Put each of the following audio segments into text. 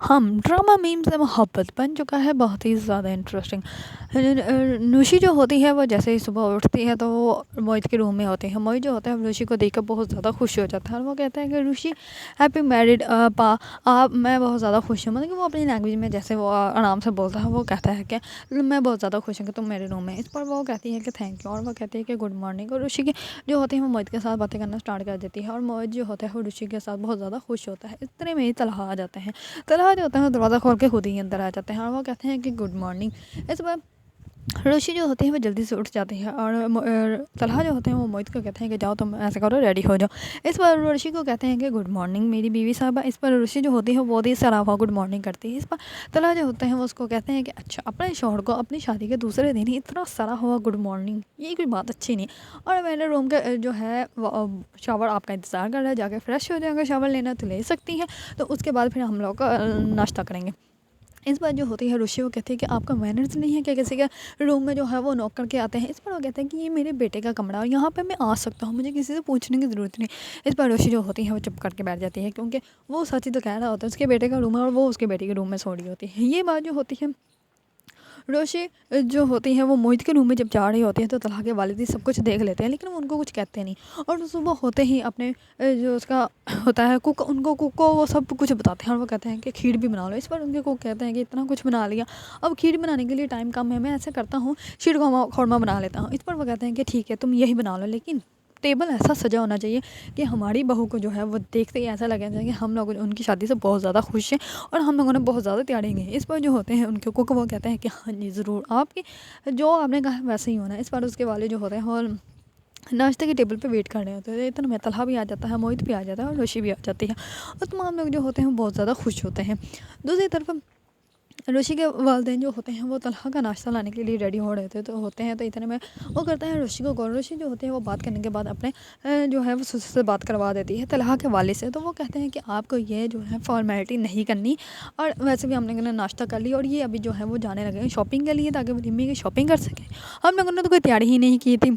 हम drama meme से मोहब्बत बन चुका है बहुत ही ज़्यादा इंटरेस्टिंग। नूशी जो होती है वो जैसे ही सुबह उठती है तो वो मोहित के रूम में होती है। मोहित जो होता है ऋषि को देखकर बहुत ज़्यादा खुश हो जाता है और वो कहता है कि ऋषि हैप्पी मैरिड पा आप, मैं बहुत ज़्यादा खुश हूँ। मतलब कि वो अपनी लैंग्वेज में जैसे वो आराम से बोलता है, वो कहता है कि मैं बहुत ज़्यादा खुश हूँ कि तुम मेरे रूम में। इस पर वो कहती है कि थैंक यू, और वो कहती है कि गुड मॉर्निंग। और ऋषि की जो होती है वो मोहित के साथ बातें करना स्टार्ट कर देती है और मोहित जो होता है वो ऋषि के साथ बहुत ज़्यादा खुश होता है। इतने में ही तलहा आ जाते हैं। तलहा जो होता है वो दरवाज़ा खोल के खुद ही अंदर आ जाते हैं और वो कहते हैं कि गुड मॉर्निंग। इस बार ऋषि जो होते हैं वो जल्दी से उठ जाते हैं और तलहा जो होते हैं वो मोहित को कहते हैं कि जाओ तुम ऐसा करो, रेडी हो जाओ। इस पर ऋषि को कहते हैं कि गुड मॉर्निंग मेरी बीवी साहबा। इस पर ऋषि जो होती है वो बहुत ही सराफा गुड मॉर्निंग करती है। इस पर तलहा जो होते हैं वो उसको कहते हैं कि अच्छा, अपने शौहर को अपनी शादी के दूसरे दिन ही इतना सरा हुआ गुड मॉर्निंग, ये कोई बात अच्छी नहीं। और मेरे रूम का जो है शावर आपका इंतज़ार कर रहा है, जाके फ्रेश हो जाएगा, शावर लेना तो ले सकती हैं। तो उसके बाद फिर हम लोग नाश्ता करेंगे। इस बार जो होती है ऋषि वो कहती है कि आपका मैनर्स नहीं है क्या, किसी के रूम में जो है वो नॉक करके आते हैं। इस पर वो कहते हैं कि ये मेरे बेटे का कमरा है और यहाँ पे मैं आ सकता हूँ, मुझे किसी से पूछने की ज़रूरत नहीं। इस पर ऋषि जो होती है वो चुप करके बैठ जाती है, क्योंकि वो सच ही तो कह रहा होता है, उसके बेटे का रूम है और वो उसके बेटे के रूम में सो रही होती है। ये बात जो होती है रोशे जो होती है वो मोहित के रूम में जब जा रही होती है तो तलहा के वालिद ही सब कुछ देख लेते हैं, लेकिन वो उनको कुछ कहते नहीं। और सुबह होते ही अपने जो उसका होता है कुक, उनको कुक को वो सब कुछ बताते हैं और वो कहते हैं कि खीर भी बना लो। इस पर उनके कुक कहते हैं कि इतना कुछ बना लिया, अब खीर बनाने के लिए टाइम कम है, मैं ऐसा करता हूँ शीर खौरमा बना लेता हूँ। इस पर वो कहते हैं कि ठीक है तुम यही बना लो, लेकिन टेबल ऐसा सजा होना चाहिए कि हमारी बहू को जो है वो देखते ही ऐसा लगेगा कि हम लोग उनकी शादी से बहुत ज़्यादा खुश हैं और हम लोगों ने बहुत ज़्यादा तैयारी की है। इस पर जो होते हैं उनके कुक वो कहते हैं कि हाँ जी ज़रूर, आपकी जो आपने कहा वैसे ही होना है। इस पर उसके वाले जो होते हैं वो नाश्ते के टेबल पे वेट कर रहे होते हैं। इतना में तलहा भी आ जाता है, मोहित भी आ जाता है और ऋषि भी आ जाती है और तमाम लोग जो होते हैं वो बहुत ज़्यादा खुश होते हैं। दूसरी तरफ ऋषि के वालिदैन जो होते हैं वो तलहा का नाश्ता लाने के लिए रेडी हो रहे थे तो होते हैं, तो इतने में वो करता है ऋषि को कॉल। ऋषि जो होते हैं वो बात करने के बाद अपने जो है वो ससुर से बात करवा देती है तलहा के वाले से। तो वो कहते हैं कि आपको ये जो है फॉर्मेलिटी नहीं करनी, और वैसे भी हम लोगों ने नाश्ता कर लिया और ये अभी जो है वो जाने लगे हैं शॉपिंग के लिए, ताकि वलीमे की शॉपिंग कर सकें। हम लोगों ने तो कोई तैयारी ही नहीं की थी,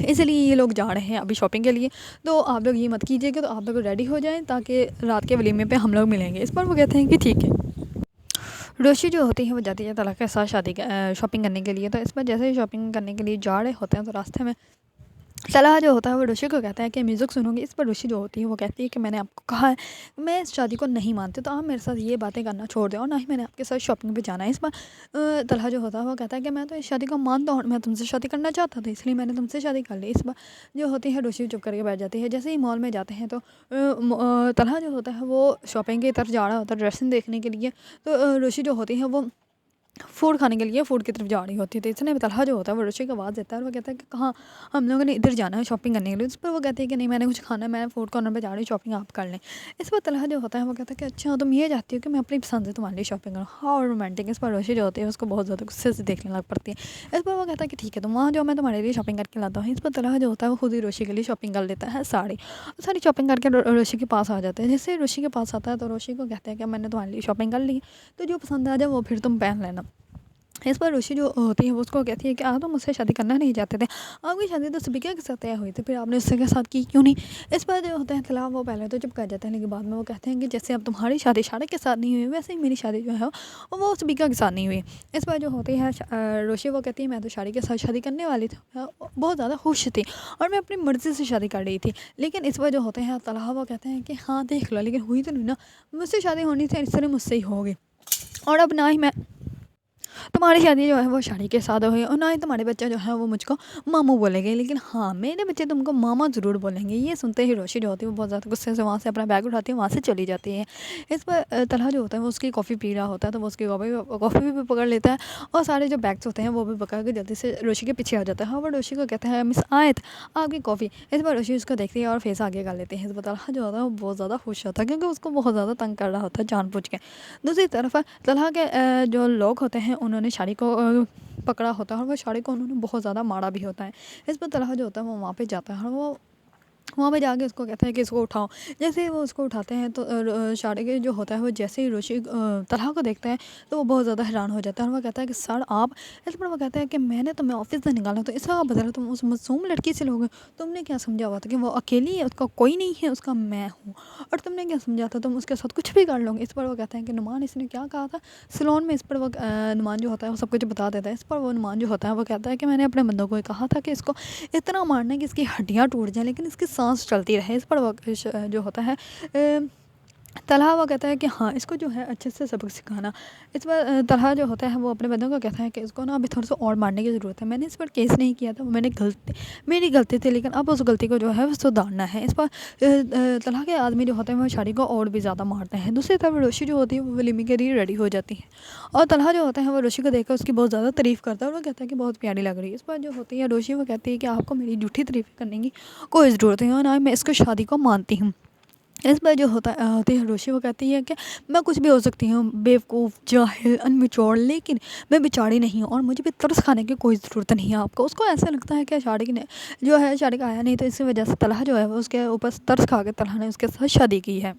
इसलिए ये लोग जा रहे हैं अभी शॉपिंग के लिए। तो आप लोग ये मत कीजिएगा, तो आप लोग रेडी हो जाएं ताकि रात के वलीमे पे हम लोग मिलेंगे। इस पर वो कहते हैं कि ठीक है। रोशी जो होती है वो जाती है तलहा के साथ शॉपिंग करने के लिए। तो इस बार जैसे ही शॉपिंग करने के लिए जा रहे होते हैं तो रास्ते में तलहा जो होता है वो ऋषि को कहता है कि म्यूज़िक सुनोगे। इस पर ऋषि जो होती है वो कहती है कि मैंने आपको कहा है मैं इस शादी को नहीं मानती, तो आप मेरे साथ ये बातें करना छोड़ दें और ना ही मैंने आपके साथ शॉपिंग पे जाना है। इस बार तलहा जो होता है वो कहता है कि मैं तो इस शादी को मानता हूँ और मैं तुमसे शादी करना चाहता था, इसलिए मैंने तुमसे शादी कर ली। इस बार जो होती है ऋषि चुप करके बैठ जाती है। जैसे ही मॉल में जाते हैं तो तलहा जो होता है वो शॉपिंग की तरफ जा रहा होता है ड्रेसिंग देखने के लिए। तो ऋषि जो होती है वो फूड खाने के लिए फूड की तरफ जा रही होती है। तो इतने में तलहा जो होता है वो ऋषि को आवाज़ देता है और वो कहता है कि कहाँ, हम लोगों ने इधर जाना है शॉपिंग करने के लिए। उस पर वो कहती है कि नहीं मैंने कुछ खाना है, मैं फूड कॉर्नर पे जा रही हूँ, शॉपिंग आप कर लें। इस पर तलहा जो होता है वो कहता है कि अच्छा तुम ये चाहती हो कि मैं अपनी पसंद से तुम्हारे लिए शॉपिंग करूँ, हाँ रोमांटिक। इस पर ऋषि जो होती है उसको बहुत ज़्यादा गुस्से से देखने लग पड़ती है। इस पर वो कहता है कि ठीक है तुम वहाँ जाओ, मैं तुम्हारे लिए शॉपिंग करके लाता हूँ। इस पर तलहा जो होता है वो खुद ही ऋषि के लिए शॉपिंग कर लेता है सारी शॉपिंग करके ऋषि के पास आ जाते हैं। जैसे ऋषि के पास आता है तो ऋषि को कहते हैं कि मैंने तुम्हारे लिए शॉपिंग कर ली, तो जो पसंद आ जाए वो फिर तुम पहन लेना। इस पर ऋषि जो होती है वो उसको कहती है कि आप तो मुझसे शादी करना नहीं चाहते थे, आपकी शादी तो सबिका के साथ तय हुई थी, फिर आपने उससे के साथ की क्यों नहीं। इस पर जो होते हैं तलाक वो पहले तो चुप कर जाते हैं, लेकिन बाद में वो कहते हैं कि जैसे अब तुम्हारी शादी शादी के साथ नहीं हुई वैसे ही मेरी शादी जो है वो सबिका के साथ नहीं हुई। इस पर जो होती है ऋषि वो कहती है मैं तो शादी के साथ शादी करने वाली थी, मैं बहुत ज़्यादा खुश थी और मैं अपनी मर्ज़ी से शादी कर रही थी। लेकिन इस पर जो होते हैं तलाक वो कहते हैं कि हाँ देख लो, लेकिन हुई तो नहीं ना, मुझसे शादी होनी थी, इस तरह मुझसे ही होगी। और अब ना ही मैं तुम्हारी शादी जो है वो शादी के साथ हुई और ना ही तुम्हारे बच्चे जो है वो मुझको मामू बोलेंगे, लेकिन हाँ मेरे बच्चे तुमको मामा ज़रूर बोलेंगे। ये सुनते ही रोशी जो होती है वो बहुत ज़्यादा गुस्से से वहाँ से अपना बैग उठाती है, वहाँ से चली जाती है। इस पर तलहा जो होता है वो उसकी कॉफ़ी पी रहा होता है, तो वो उसकी कॉफ़ी भी पकड़ लेता है और सारे जो बैग्स होते हैं वो भी पकड़ के जल्दी से रोशी के पीछे आ जाता है। और वो रोशी को कहता है मिस आयत आपकी कॉफ़ी। इस बार रोशी उसको देखती है और फेस आगे कर लेती है। इस पर तलहा जो होता है वो बहुत ज़्यादा खुश होता है, क्योंकि उसको बहुत ज़्यादा तंग कर रहा होता है जानबूझ के। दूसरी तरफ तलहा के जो लोग होते हैं उन्होंने शादी को पकड़ा होता है और वो शादी को उन्होंने बहुत ज़्यादा मारा भी होता है। इस पर तलहा जो होता है वो वहाँ पे जाता है और वो वहाँ पे जाके उसको कहते हैं कि इसको उठाओ। जैसे ही वो उसको उठाते हैं तो शारिक जो होता है वो जैसे ही तलहा को देखता है तो वो बहुत ज़्यादा हैरान हो जाता है और वो कहता है कि सर आप। इस पर वो कहता है कि मैंने तुम्हें ऑफिस से निकाला तो इसका बदला तुम उस मासूम लड़की से लोगे। तुमने क्या समझा हुआ था कि वो अकेली है, उसका कोई नहीं है, उसका मैं हूँ। और तुमने क्या समझा था तुम उसके साथ कुछ भी कर लोगे। इस पर वो कहते हैं कि नुमान इसने क्या कहा था सलोन में। इस पर वो नुमान जो होता है वो सब कुछ बता देता है। इस पर वो नुमान जो होता है वो कहता है कि मैंने अपने बंदों को ये कहा था कि इसको इतना मारना है कि इसकी हड्डियाँ टूट जाएँ लेकिन इसकी सांस चलती रहे। इस पर वो जो होता है तलहा वो कहता है कि हाँ इसको जो है अच्छे से सबक सिखाना। इस पर तलहा जो होता है वो अपने बंदों को कहता है कि इसको ना अभी थोड़ा सा और मारने की ज़रूरत है। मैंने इस पर केस नहीं किया था, वो मेरी गलती थी, लेकिन अब उस गलती को जो है वो सुधारना है। इस पर तलहा के आदमी जो होते हैं वो शादी को और भी ज़्यादा मारते हैं। दूसरी तरफ रोशी जो होती है वो वलीमे के लिए रेडी हो जाती है और तलहा जो होता है वो रोशी को देखकर उसकी बहुत ज़्यादा तारीफ़ करता है और वो कहता है कि बहुत प्यारी लग रही है। इस पर जो होती है रोशी वो कहती है कि आपको मेरी झूठी तारीफ़ करने की कोई ज़रूरत नहीं और ना मैं इसको शादी को मानती हूँ। इस पर जो होती है रोशी वो कहती है कि मैं कुछ भी हो सकती हूँ, बेवकूफ़, जाहिल, अनमेच्योर, लेकिन मैं बेचारी नहीं हूँ और मुझे भी तरस खाने की कोई ज़रूरत नहीं है आपको। उसको ऐसा लगता है कि शारिक ने जो है शारिक आया नहीं तो इसी वजह से तलहा जो है वो उसके ऊपर तरस खा के तलहा ने उसके साथ शादी की है।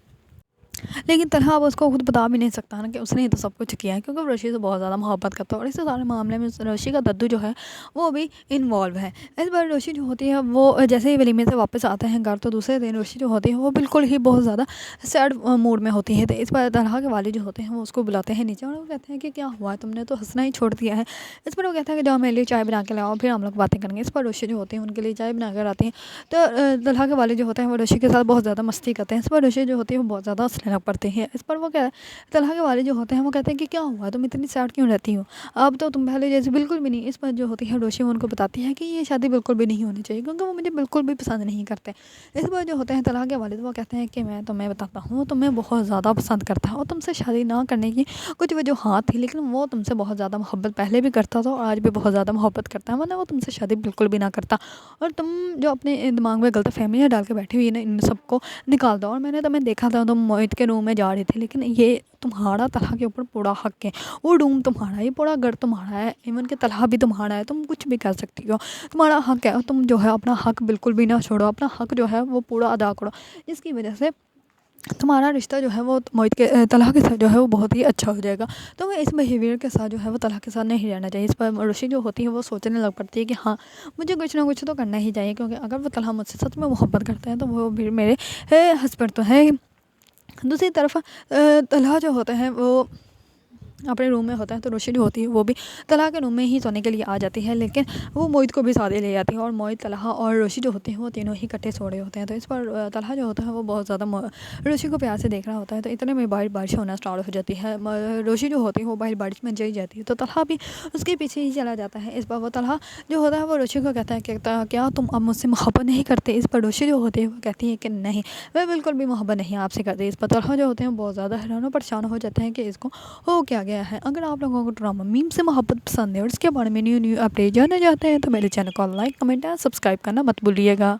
लेकिन तलहा अब उसको खुद बता भी नहीं सकता ना कि उसने ही तो सब कुछ किया है, क्योंकि वो रशी से बहुत ज़्यादा मोहब्बत करता है और इस सारे मामले में रशी का दद्दू जो है वो भी इन्वॉल्व है। इस बार रशी जो होती है वो जैसे ही वलीमे से वापस आते हैं घर तो दूसरे दिन रशी जो होती है वो बिल्कुल ही बहुत ज़्यादा सैड मूड में होती है। तो इस बार तलहा के वालिद जो होते हैं वो उसको बुलाते हैं नीचे और वो कहते हैं कि क्या हुआ, तुमने तो हंसना ही छोड़ दिया है। इस पर वो कहता है कि जाओ मेरे लिए चाय बना के लाओ फिर हम लोग बातें करेंगे। इस पर रशी जो होती है उनके लिए चाय बना कर आती हैं तो तलहा के वालिद जो होते हैं वो रशी के साथ बहुत ज़्यादा मस्ती करते हैं। इस पर रशी जो होती है वो बहुत ज़्यादा हंसने लग पड़ती है। इस पर वो क्या तलहा के वालिद जो होते हैं वो कहते हैं कि क्या हुआ, तुम इतनी सैड क्यों रहती हो, अब तो तुम पहले जैसे बिल्कुल भी नहीं। इस पर जो होती है रोशी उनको बताती है कि ये शादी बिल्कुल भी नहीं होनी चाहिए क्योंकि वो मुझे बिल्कुल भी पसंद नहीं करते। इस पर जो होते हैं तलहा के वालिद वो कहते हैं कि मैं तुम्हें बताता हूँ तुम्हें बहुत ज़्यादा पसंद करता है और तुमसे शादी ना करने की कुछ वजूहात थी, लेकिन वो तुमसे बहुत ज़्यादा मोहब्बत पहले भी करता था और आज भी बहुत ज़्यादा मोहब्बत करता है, वरना वो तुमसे शादी बिल्कुल भी ना करता। और तुम जो अपने दिमाग में गलत फहमियाँ डाल के बैठी हुई है ना इन सबको निकाल दो। और मैंने तुम्हें देखा था तुम मोहित के रूम में जा रही थी, लेकिन ये तुम्हारा तलहा के ऊपर पूरा हक है, वो रूम तुम्हारा है, ये पूरा घर तुम्हारा है, इवन के तलहा भी तुम्हारा है, तुम कुछ भी कर सकती हो, तुम्हारा हक है और तुम जो है अपना हक बिल्कुल भी ना छोड़ो, अपना हक जो है वो पूरा अदा करो, जिसकी वजह से तुम्हारा रिश्ता जो है वो मोहित के तलहा के साथ जो है वो बहुत ही अच्छा हो जाएगा। तो मैं इस बिहेवियर के साथ जो है वो तलहा के साथ नहीं रहना चाहिए। इस पर ऋषि जो होती है वो सोचने लग पड़ती है कि हाँ मुझे कुछ ना कुछ तो करना ही चाहिए, क्योंकि अगर वो तलहा मुझसे सच में मोहब्बत करते हैं तो वो भी मेरे हस्बैंड तो है। दूसरी तरफ तलहा जो होता है वो अपने रूम में होता है तो रोशी जो होती है वो भी तलहा के रूम में ही सोने के लिए आ जाती है, लेकिन वो मोहित को भी साथ ही ले जाती है और मोहित तलहा और रोशी जो होते हैं वो तीनों ही इकट्ठे सो रहे होते हैं। तो इस पर तलहा जो होता है वो बहुत ज़्यादा रोशी को प्यार से देख रहा होता है। तो इतने में बारिश होना स्टार्ट हो जाती है, रोशी जो होती है वो बारिश में चली जाती है तो तलहा भी उसके पीछे ही चला जाता है। इस पर वो तलहा जो होता है वो रोशी को कहता है कि क्या तुम अब मुझसे मोहब्बत नहीं करते। इस पर रोशी जो होती है वो कहती है कि नहीं मैं बिल्कुल भी मोहब्बत नहीं आपसे करती। इस पर तलहा जो होते हैं बहुत ज़्यादा हैरान और परेशान हो जाते हैं कि इसको हो क्या गया है। अगर आप लोगों को ड्रामा मीम से मोहब्बत पसंद है और इसके बारे में न्यू अपडेट जानना चाहते हैं तो मेरे चैनल को लाइक कमेंट एंड सब्सक्राइब करना मत भूलिएगा।